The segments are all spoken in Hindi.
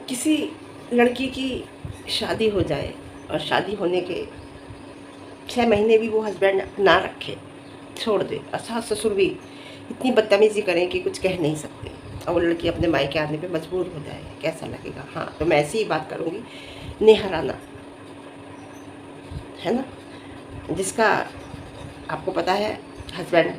किसी लड़की की शादी हो जाए और शादी होने के 6 महीने भी वो हस्बैंड ना रखे, छोड़ दे, और सास ससुर भी इतनी बदतमीज़ी करें कि कुछ कह नहीं सकते, और वो लड़की अपने मायके आने पे मजबूर हो जाए, कैसा लगेगा? हाँ, तो मैं ऐसी ही बात करूँगी। नेहा राणा है ना, जिसका आपको पता है हस्बैंड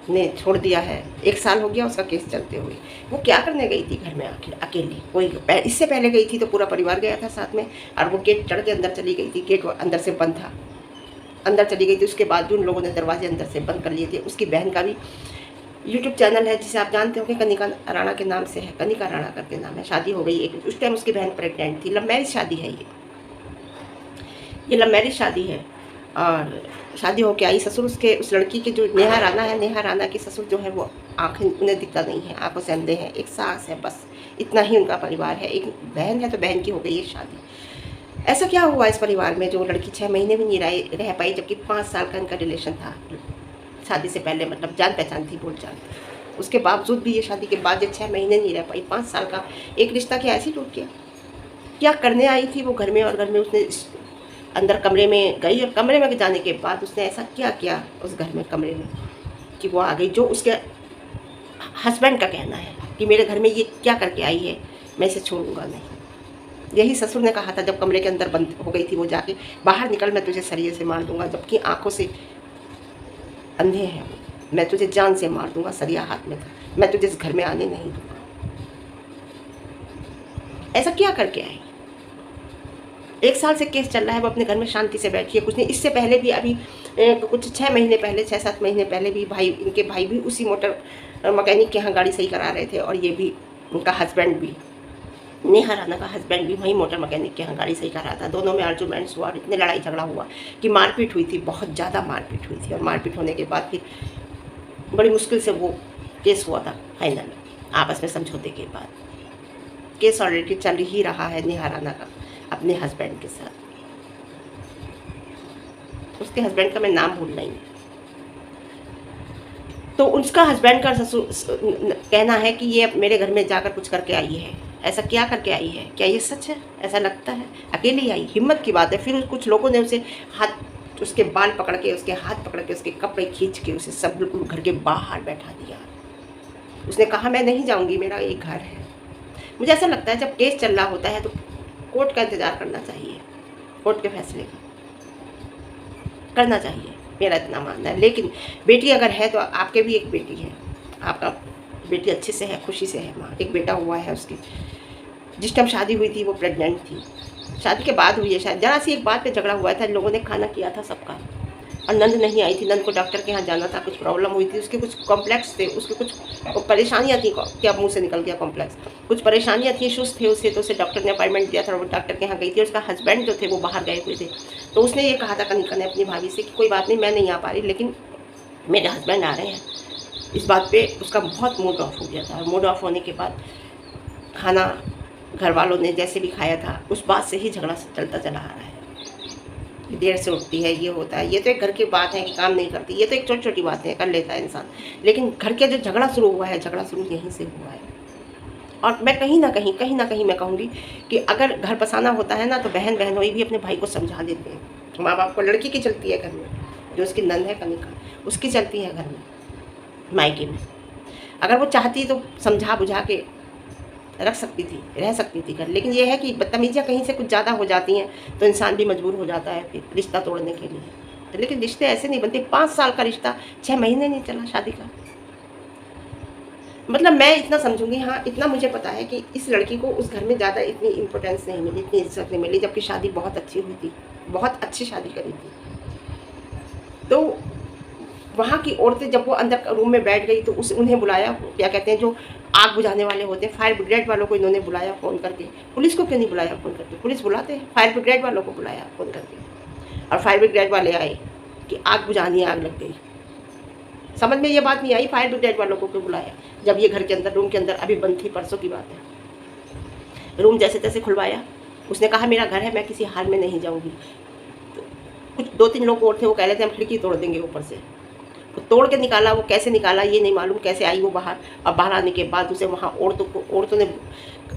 ने छोड़ दिया है। 1 साल हो गया उसका केस चलते हुए। वो क्या करने गई थी घर में आखिर अकेली? कोई इससे पहले गई थी तो पूरा परिवार गया था साथ में, और वो गेट चढ़ के अंदर चली गई थी। गेट अंदर से बंद था, अंदर चली गई थी। उसके बाद भी उन लोगों ने दरवाजे अंदर से बंद कर लिए थे। उसकी बहन का भी यूट्यूब चैनल है जिसे आप जानते हो कि कनिका राणा के नाम से है, कनिका राणा करके नाम है। शादी हो गई एक, उस टाइम उसकी बहन प्रेग्नेंट थी। लव मैरिज शादी है ये लव मैरिज शादी है। और शादी होके आई, ससुर उसके उस लड़की के जो नेहा राणा है, नेहा राणा की ससुर जो है वो आँखें उन्हें दिखता नहीं है, आंखों से अंधे हैं। एक सास है, बस इतना ही उनका परिवार है। एक बहन है तो बहन की हो गई है शादी। ऐसा क्या हुआ इस परिवार में जो लड़की 6 महीने भी नहीं रह पाई, जबकि 5 साल का इनका रिलेशन था शादी से पहले, मतलब जान पहचान थी, बोलचाल थी। उसके बावजूद भी ये शादी के बाद ये 6 महीने नहीं रह पाई। 5 साल का एक रिश्ता क्या ऐसे टूट गया? क्या करने आई थी वो घर में? और घर में उसने अंदर कमरे में गई, और कमरे में जाने के बाद उसने ऐसा क्या किया उस घर में, कमरे में, कि वो आ गई? जो उसके हस्बैंड का कहना है कि मेरे घर में ये क्या करके आई है, मैं इसे छोड़ूंगा नहीं। यही ससुर ने कहा था जब कमरे के अंदर बंद हो गई थी वो, जाके बाहर निकल, मैं तुझे सरिये से मार दूंगा, जबकि आंखों से अंधे हैं वो। मैं तुझे जान से मार दूंगा, सरिया हाथ में था, मैं तुझे इस घर में आने नहीं दूंगा। ऐसा क्या करके आई? 1 साल से केस चल रहा है, वो अपने घर में शांति से बैठी है, कुछ नहीं। इससे पहले भी अभी कुछ 6 महीने पहले, 6-7 महीने पहले भी इनके भाई भी उसी मोटर मैकेनिक के यहाँ गाड़ी सही करा रहे थे, और ये भी, उनका हस्बैंड भी, नेहा राणा का हस्बैंड भी वहीं मोटर मैकेनिक के यहाँ गाड़ी सही कर रहा था। दोनों में आर्गुमेंट्स हुआ और इतने लड़ाई झगड़ा हुआ कि मारपीट हुई थी, बहुत ज़्यादा मारपीट हुई थी। और मारपीट होने के बाद फिर बड़ी मुश्किल से वो केस हुआ था फाइनल, आपस में समझौते के बाद। केस ऑलरेडी चल ही रहा है नेहा राणा का अपने हस्बैंड के साथ। उसके हस्बैंड का मैं नाम भूल रही हूँ। तो उसका हस्बैंड का ससुर कहना है कि ये मेरे घर में जाकर कुछ करके आई है। ऐसा क्या करके आई है? क्या ये सच है? ऐसा लगता है अकेली आई, हिम्मत की बात है। फिर कुछ लोगों ने उसे उसके बाल पकड़ के, उसके हाथ पकड़ के, उसके कपड़े खींच के उसे सब बिल्कुल घर के बाहर बैठा दिया। उसने कहा मैं नहीं जाऊंगी, मेरा एक घर है। मुझे ऐसा लगता है जब केस चल रहा होता है तो कोर्ट का इंतज़ार करना चाहिए, कोर्ट के फैसले का करना चाहिए, मेरा इतना मानना है। लेकिन बेटी अगर है तो आपके भी एक बेटी है, आपका बेटी अच्छे से है, खुशी से है, माँ एक बेटा हुआ है उसकी। जिस टाइम शादी हुई थी वो प्रेग्नेंट थी, शादी के बाद हुई है शायद। जरा सी एक बात पे झगड़ा हुआ था, लोगों ने खाना किया था सबका, और नंद नहीं आई थी। नंद को डॉक्टर के यहाँ जाना था, कुछ प्रॉब्लम हुई थी, उसके कुछ कॉम्प्लेक्स थे, उसके कुछ परेशानियाँ थी। क्या मुँह से निकल गया कॉम्प्लेक्स? कुछ परेशानियाँ थी, इशूज़ थे उसे, तो उसे डॉक्टर ने अपॉइंटमेंट दिया था और वो डॉक्टर के यहाँ गई थी। उसका हस्बैंड जो थे वो बाहर गए हुए थे, तो उसने ये कहा था कनिका ने अपनी भाभी से कि कोई बात नहीं, मैं नहीं आ पा रही, लेकिन मेरे हस्बैंड आ रहे हैं। इस बात पे उसका बहुत मूड ऑफ हो गया था, और मूड ऑफ होने के बाद खाना घर वालों ने जैसे भी खाया था, उस बात से ही झगड़ा चलता चला आ रहा है। देर से उठती है, ये होता है, ये तो एक घर की बात है कि काम नहीं करती, ये तो एक छोटी छोटी बातें कर लेता है इंसान। लेकिन घर के जो झगड़ा शुरू हुआ है, झगड़ा शुरू यहीं से हुआ है। और मैं कहीं ना कहीं मैं कहूँगी कि अगर घर बसाना होता है ना, तो बहन बहनोई भी अपने भाई को समझा देते हैं। माँ बाप को लड़की की चलती है घर में, जो उसकी नंद है कनिका, उसकी चलती है घर में, मायके में। अगर वो चाहती तो समझा बुझा के रख सकती थी, रह सकती थी घर। लेकिन ये है कि बदतमीजियाँ कहीं से कुछ ज़्यादा हो जाती हैं तो इंसान भी मजबूर हो जाता है फिर रिश्ता तोड़ने के लिए। तो लेकिन रिश्ते ऐसे नहीं बनते। 5 साल का रिश्ता 6 महीने नहीं चला शादी का। मतलब मैं इतना समझूंगी, हाँ इतना मुझे पता है कि इस लड़की को उस घर में ज़्यादा इतनी इम्पोर्टेंस नहीं मिली, इतनी इज्जत नहीं मिली, जबकि शादी बहुत अच्छी हुई थी, बहुत अच्छी शादी करी थी। तो वहाँ की औरतें जब वो अंदर रूम में बैठ गई तो उन्हें बुलाया, क्या कहते हैं, जो आग बुझाने वाले होते हैं, फायर ब्रिगेड वालों को इन्होंने बुलाया फ़ोन करके। पुलिस को क्यों नहीं बुलाया फ़ोन करके? पुलिस बुलाते हैं, फायर ब्रिगेड वालों को बुलाया फ़ोन करके, और फायर ब्रिगेड वाले आए कि आग बुझानी, आग लग गई। समझ में ये बात नहीं आई फायर ब्रिगेड वालों को क्यों बुलाया, जब ये घर के अंदर, रूम के अंदर अभी बंद थी, परसों की बात है। रूम जैसे तैसे खुलवाया, उसने कहा मेरा घर है, मैं किसी हाल में नहीं जाऊँगी। तो कुछ 2-3 लोग और थे, वो कह रहे थे हम खिड़की तोड़ देंगे ऊपर से। वो तोड़ के निकाला, वो कैसे निकाला ये नहीं मालूम, कैसे आई वो बाहर। और बाहर आने के बाद उसे वहाँ औरतों ने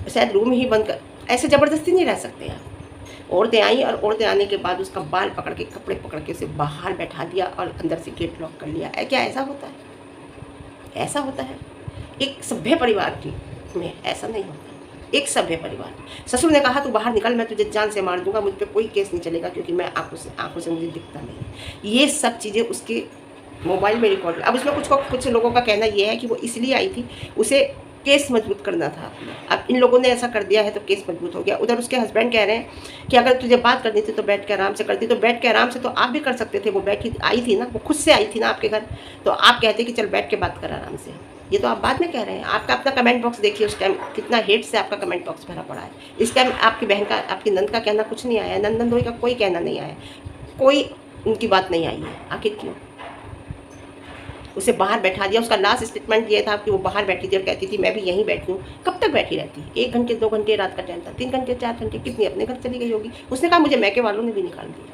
शायद रूम ही बंद कर, ऐसे ज़बरदस्ती नहीं रह सकते आप। औरतें आई और औरतें आने के बाद उसका बाल पकड़ के, कपड़े पकड़ के उसे बाहर बैठा दिया और अंदर से गेट लॉक कर लिया। क्या ऐसा होता है? ऐसा होता है एक सभ्य परिवार में? ऐसा नहीं होता। एक सभ्य परिवार, ससुर ने कहा तू बाहर निकल, मैं तुझे जान से मार दूंगा, मुझ पे कोई केस नहीं चलेगा क्योंकि मैं आंखों से मुझे दिखता नहीं। ये सब चीज़ें उसके मोबाइल में रिकॉर्ड। अब उसमें कुछ लोगों का कहना ये है कि वो इसलिए आई थी, उसे केस मजबूत करना था। अब इन लोगों ने ऐसा कर दिया है तो केस मजबूत हो गया। उधर उसके हस्बैंड कह रहे हैं कि अगर तुझे बात करनी थी तो बैठ के आराम से करती, तो बैठ के आराम से तो आप भी कर सकते थे। वो बैठी आई थी ना, वो खुद से आई थी ना आपके घर, तो आप कहते कि चल बैठ के बात कर आराम से। ये तो आप बाद में कह रहे हैं। आपका अपना कमेंट बॉक्स देखिए, उस टाइम कितना हेट से आपका कमेंट बॉक्स भरा पड़ा है। इस टाइम आपकी बहन का, आपकी नंद का कहना कुछ नहीं आया, नंदोई का कोई कहना नहीं आया, कोई उनकी बात नहीं आई है। आखिर क्यों? उसे बाहर बैठा दिया। उसका लास्ट स्टेटमेंट ये था कि वो बाहर बैठी थी और कहती थी मैं भी यहीं बैठी हूँ। कब तक बैठी रहती? 1 घंटे 2 घंटे रात का टाइम था, 3 घंटे 4 घंटे, कितनी अपने घर चली गई होगी। उसने कहा मुझे मैके वालों ने भी निकाल दिया।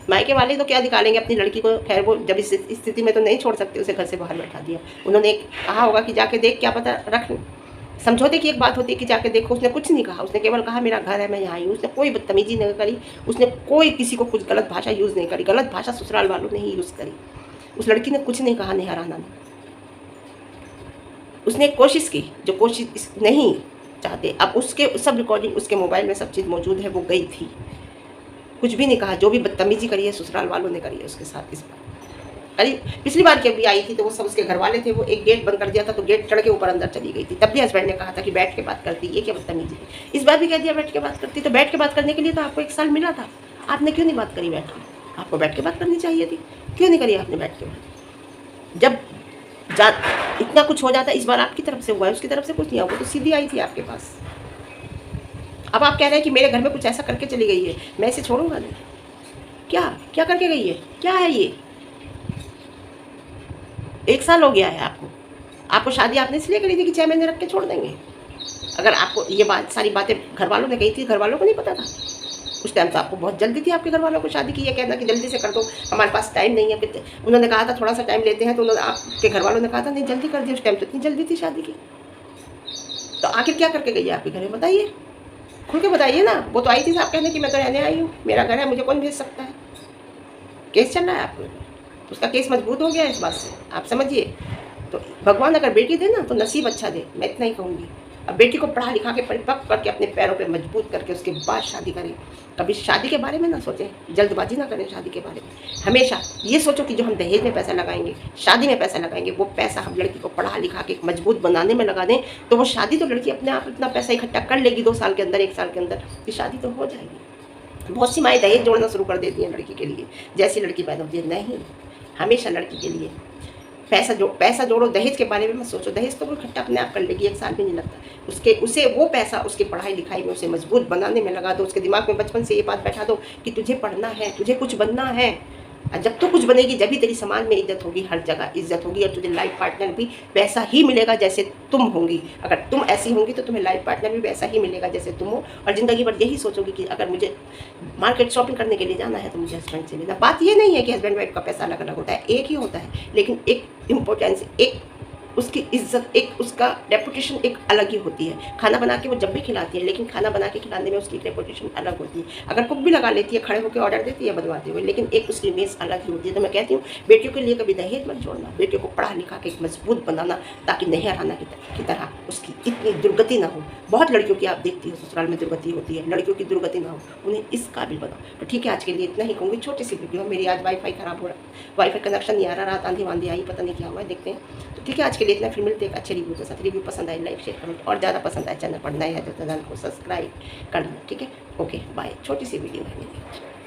मायके वाले तो क्या निकालेंगे अपनी लड़की को, खैर वो जब इस स्थिति में तो नहीं छोड़ सकते, उसे घर से बाहर बैठा दिया। उन्होंने कहा होगा कि जाके देख, क्या पता रख। समझौते की एक बात होती है कि जाके देखो। उसने कुछ नहीं कहा, उसने केवल कहा मेरा घर है, मैं यहाँ आई हूँ। उसने कोई बदतमीजी नहीं करी, उसने कोई किसी को कुछ गलत भाषा यूज़ नहीं करी। गलत भाषा ससुराल वालों ने ही यूज़ करी। उस लड़की ने कुछ नहीं कहा, नेहा राणा ने। उसने कोशिश की, जो कोशिश नहीं चाहते। अब उसके सब रिकॉर्डिंग उसके मोबाइल में सब चीज़ मौजूद है। वो गई थी, कुछ भी नहीं कहा। जो भी बदतमीजी करी है ससुराल वालों ने करी है उसके साथ। इस बार अरे पिछली बार जब भी आई थी तो वो सब उसके घर वाले थे, वो एक गेट बंद कर दिया था तो गेट चढ़ के ऊपर अंदर चली गई थी। तब भी हस्बैंड ने कहा था कि बैठ के बात करती, ये क्या बदतमीजी है। इस बार भी कह दिया बैठ के बात करती। तो बैठ के बात करने के लिए तो आपको 1 साल मिला था, आपने क्यों नहीं बात करी बैठ के? आपको बैठ के बात करनी चाहिए थी, क्यों नहीं करी आपने बैठ के बात? जब इतना कुछ हो जाता, इस बार आपकी तरफ से हुआ है, उसकी तरफ से कुछ नहीं हुआ। वो तो सीधी आई थी आपके पास। अब आप कह रहे हैं कि मेरे घर में कुछ ऐसा करके चली गई है, मैं इसे छोड़ूंगा नहीं। क्या क्या करके गई है? क्या है ये? 1 साल हो गया है आपको शादी आपने इसलिए करी थी कि 6 महीने रख के छोड़ देंगे। अगर आपको ये बात, सारी बातें घर वालों ने कही थी, घर वालों को नहीं पता था उस टाइम? तो आपको बहुत जल्दी थी आपके घर वालों को शादी की। ये कहना कि जल्दी से कर दो, हमारे पास टाइम नहीं है। उन्होंने कहा था थोड़ा सा टाइम लेते हैं, तो उन्होंने आपके घर वालों ने कहा था नहीं जल्दी कर दिया। उस टाइम तो इतनी जल्दी थी शादी की। तो आखिर क्या करके गई है आपके घर में? बताइए, खुल के बताइए ना। वो तो आई थी साहब कहने कि मैं तो रहने आई हूँ, मेरा घर है, मुझे कौन भेज सकता है। केस चल रहा है आपको, उसका केस मजबूत हो गया है इस बात से, आप समझिए। तो भगवान अगर बेटी दे ना तो नसीब अच्छा दे, मैं इतना ही कहूँगी। अब बेटी को पढ़ा लिखा के परिपक्व करके अपने पैरों पे मजबूत करके उसके बाद शादी करें। कभी शादी के बारे में ना सोचें, जल्दबाजी ना करें शादी के बारे में। हमेशा ये सोचो कि जो हम दहेज में पैसा लगाएंगे, शादी में पैसा लगाएंगे, वो पैसा हम लड़की को पढ़ा लिखा के मजबूत बनाने में लगा दें, तो वो शादी तो लड़की अपने आप इतना पैसा इकट्ठा कर लेगी 2 साल के अंदर, 1 साल के अंदर, कि शादी तो हो जाएगी। बहुत सी माएँ दहेज जोड़ना शुरू कर देती हैं लड़की के लिए, जैसी लड़की पैदा होती है। नहीं, हमेशा लड़की के लिए पैसा जोड़ो। दहेज के बारे में मत सोचो, दहेज तो वो इकट्ठा अपने आप कर लेगी, 1 साल भी नहीं लगता। उसे वो पैसा उसकी पढ़ाई लिखाई में, उसे मजबूत बनाने में लगा दो। उसके दिमाग में बचपन से ये बात बैठा दो कि तुझे पढ़ना है, तुझे कुछ बनना है। जब तो कुछ बनेगी जब ही तेरी समाज में इज्जत होगी, हर जगह इज्जत होगी, और तुझे लाइफ पार्टनर भी वैसा ही मिलेगा जैसे तुम होंगी। अगर तुम ऐसी होंगी तो तुम्हें लाइफ पार्टनर भी वैसा ही मिलेगा जैसे तुम हो। और ज़िंदगी भर यही सोचोगी कि अगर मुझे मार्केट शॉपिंग करने के लिए जाना है तो मुझे हस्बैंड से लेना। बात ये नहीं है कि हस्बैंड वाइफ का पैसा अलग अलग होता है, एक ही होता है, लेकिन एक इम्पोर्टेंस, एक उसकी इज्जत, एक उसका रेपुटेशन एक अलग ही होती है। खाना बना के वो जब भी खिलाती है, लेकिन खाना बना के खिलाने में उसकी एक रेपुटेशन अलग होती है। अगर कुक भी लगा लेती है, खड़े होकर ऑर्डर देती है बनवाते हुए, लेकिन एक उसकी इमेज अलग ही होती है। तो मैं कहती हूँ बेटियों के लिए कभी दहेज मत छोड़ना, बेटियों को पढ़ा लिखा के एक मजबूत बनाना, ताकि नेहा राणा की तरह उसकी इतनी दुर्गति ना हो। बहुत लड़कियों की आप देखती हो ससुराल में दुर्गति होती है, लड़कियों की दुर्गति ना हो, उन्हें इस काबिल बनाओ। तो ठीक है, आज के लिए इतना ही कहूँगी, छोटी सी वीडियो। मेरी आज वाईफाई खराब हो रहा है, वाईफाई कनेक्शन नहीं आ रहा, रात आंधी वांधी आई, पता नहीं क्या हुआ है, देखते हैं। तो ठीक है, आज के लिए इतना, फिर मिलते हैं अच्छे रिव्यू के साथ। रिव्यू पसंद आए लाइक शेयर कमेंट, और ज़्यादा पसंद आए चैनल पर नए है तो चैनल को सब्सक्राइब करना। ठीक है, ओके बाय। छोटी सी वीडियो है मेरी।